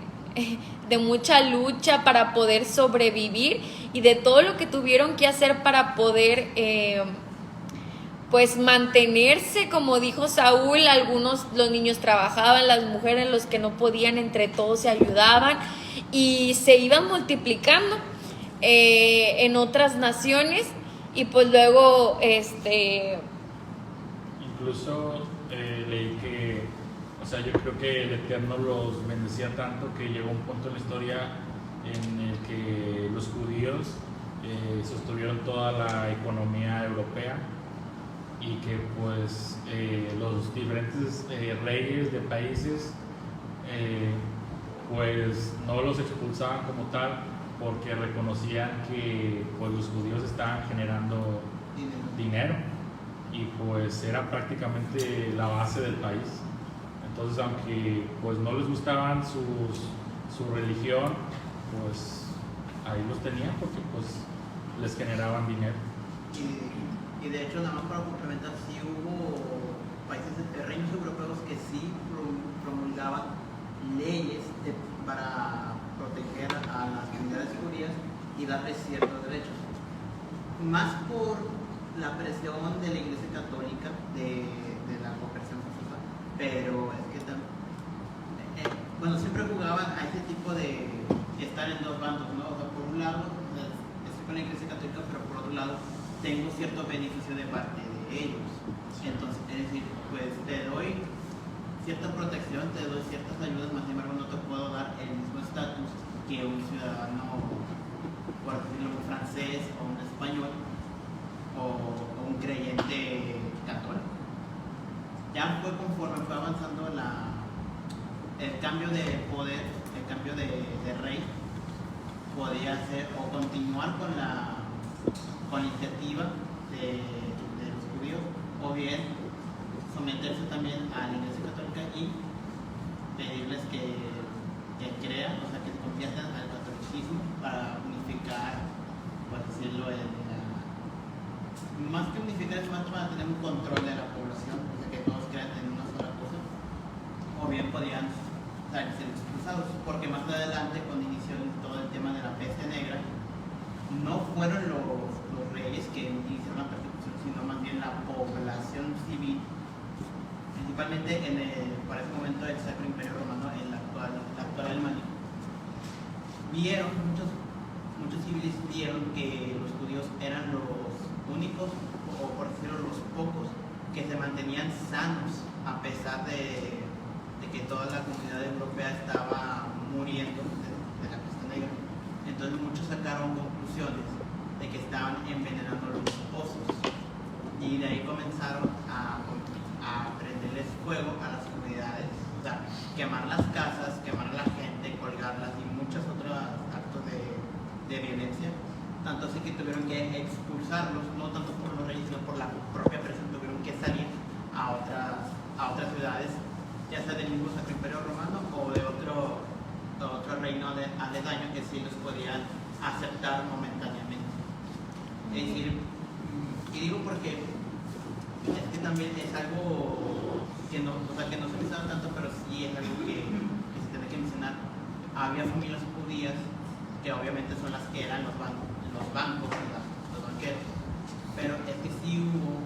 mucha lucha para poder sobrevivir, y de todo lo que tuvieron que hacer para poder pues mantenerse. Como dijo Saúl, los niños trabajaban, las mujeres, los que no podían, entre todos se ayudaban, y se iban multiplicando en otras naciones. Y pues luego incluso leí que sea, yo creo que el Eterno los bendecía tanto que llegó un punto en la historia en el que los judíos sostuvieron toda la economía europea y que pues los diferentes reyes de países pues no los expulsaban como tal porque reconocían que pues los judíos estaban generando dinero y pues era prácticamente la base del país. Entonces, aunque pues no les gustaban su religión, pues ahí los tenían porque pues les generaban dinero. Y de hecho, nada más para complementar, sí hubo países, reinos europeos que sí promulgaban leyes para proteger a las comunidades judías y darles ciertos derechos. Más por la presión de la Iglesia Católica, de la conversión forzosa, pero es que bueno, siempre jugaban a ese tipo de estar en dos bandos, ¿no? O sea, por un lado, estoy con la Iglesia Católica, pero por otro lado, tengo cierto beneficio de parte de ellos. Entonces, es decir, pues te doy cierta protección, te doy ciertas ayudas, más sin embargo no te puedo dar el mismo estatus que un ciudadano, por decirlo, un francés o un español o un creyente católico. Ya fue conforme fue avanzando el cambio de poder, el cambio de rey, podía ser o continuar con la iniciativa de los judíos o bien someterse también a la Iglesia Católica y pedirles que crean, o sea, que se conviertan al catolicismo para unificar, por decirlo, más que unificar es más para tener un control de la población, o sea, que todos crean en una sola cosa, o bien podían ser expulsados, porque más adelante, cuando inició todo el tema de la peste negra, no fueron los reyes que iniciaron la persecución, sino más bien la población civil, principalmente para ese momento del Sacro Imperio Romano, en la actual Alemania. Muchos civiles vieron que los judíos eran los únicos, o por decirlo, los pocos, que se mantenían sanos a pesar de que toda la comunidad europea estaba muriendo de la peste negra. Entonces muchos sacaron conclusiones de que estaban envenenando los pozos y de ahí comenzaron a prenderles fuego a las comunidades, o sea, quemar las casas, quemar a la gente, colgarlas y muchos otros actos de violencia, tanto así que tuvieron que expulsarlos, no tanto por los reyes, sino por la propia presión, tuvieron que salir a otras ciudades, ya sea del mismo Sacro Imperio Romano o de otro reino aledaño que sí los podían aceptar momentáneamente. Es decir, y digo porque es que también es algo que no se menciona tanto, pero sí es algo que se tiene que mencionar. Había familias judías que obviamente son las que eran los bancos, los banqueros, pero es que sí hubo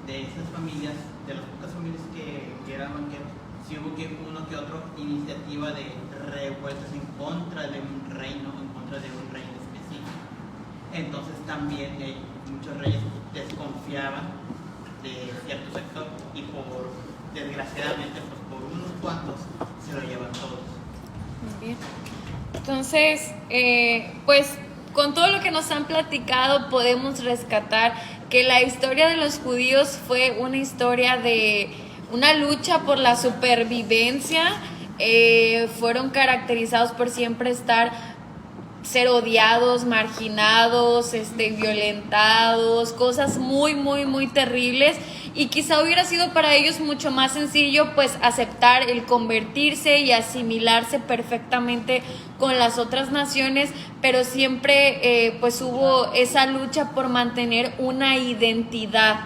de esas familias, de las pocas familias que eran banqueros, sí hubo uno que otro iniciativa de revueltas en contra de un reino, en contra de un reino específico. Entonces también muchos reyes desconfiaban de cierto sector y desgraciadamente pues por unos cuantos se lo llevan todos. Muy bien. Entonces, pues con todo lo que nos han platicado podemos rescatar que la historia de los judíos fue una historia de una lucha por la supervivencia. Fueron caracterizados por siempre ser odiados, marginados, violentados, cosas muy, muy, muy terribles, y quizá hubiera sido para ellos mucho más sencillo pues aceptar el convertirse y asimilarse perfectamente con las otras naciones, pero siempre pues hubo esa lucha por mantener una identidad,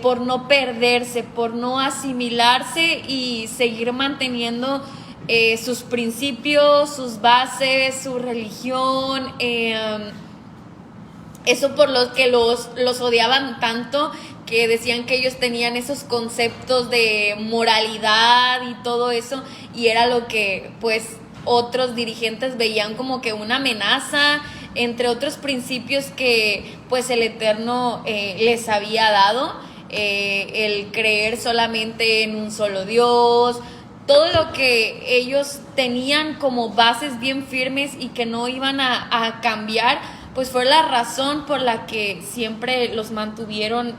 por no perderse, por no asimilarse y seguir manteniendo sus principios, sus bases, su religión, eso por lo que los odiaban tanto, que decían que ellos tenían esos conceptos de moralidad y todo eso, y era lo que pues otros dirigentes veían como que una amenaza, entre otros principios que pues el Eterno les había dado, el creer solamente en un solo Dios, todo lo que ellos tenían como bases bien firmes y que no iban a cambiar, pues fue la razón por la que siempre los mantuvieron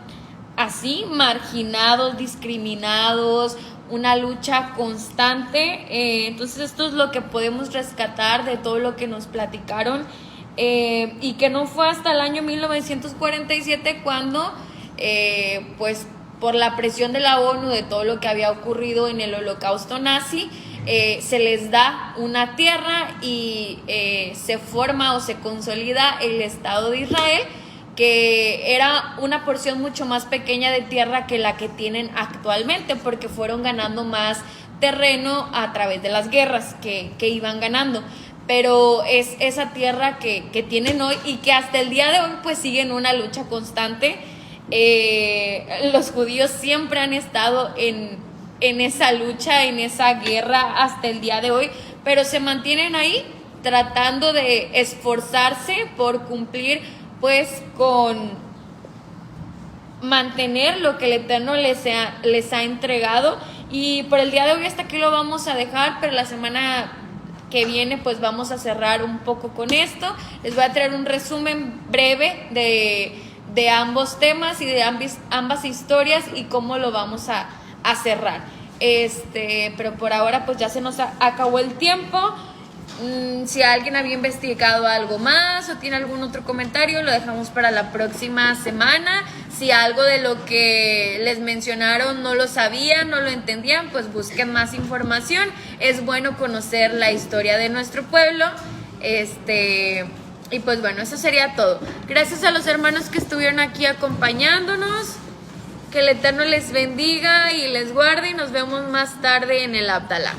así, marginados, discriminados, una lucha constante. Entonces esto es lo que podemos rescatar de todo lo que nos platicaron, y que no fue hasta el año 1947 cuando pues por la presión de la ONU de todo lo que había ocurrido en el Holocausto nazi, se les da una tierra y se forma o se consolida el Estado de Israel, que era una porción mucho más pequeña de tierra que la que tienen actualmente, porque fueron ganando más terreno a través de las guerras que iban ganando. Pero es esa tierra que tienen hoy y que hasta el día de hoy pues siguen una lucha constante. Los judíos siempre han estado en esa lucha, en esa guerra hasta el día de hoy, pero se mantienen ahí tratando de esforzarse por cumplir pues con mantener lo que el Eterno les ha entregado. Y por el día de hoy hasta aquí lo vamos a dejar, pero la semana que viene pues vamos a cerrar un poco con esto. Les voy a traer un resumen breve de ambos temas y de ambas historias y cómo lo vamos a cerrar. Pero por ahora pues ya se nos acabó el tiempo. Si alguien había investigado algo más o tiene algún otro comentario, lo dejamos para la próxima semana. Si algo de lo que les mencionaron no lo sabían, no lo entendían, pues busquen más información. Es bueno conocer la historia de nuestro pueblo. Y pues bueno, eso sería todo. Gracias a los hermanos que estuvieron aquí acompañándonos. Que el Eterno les bendiga y les guarde, y nos vemos más tarde en el Abdalá.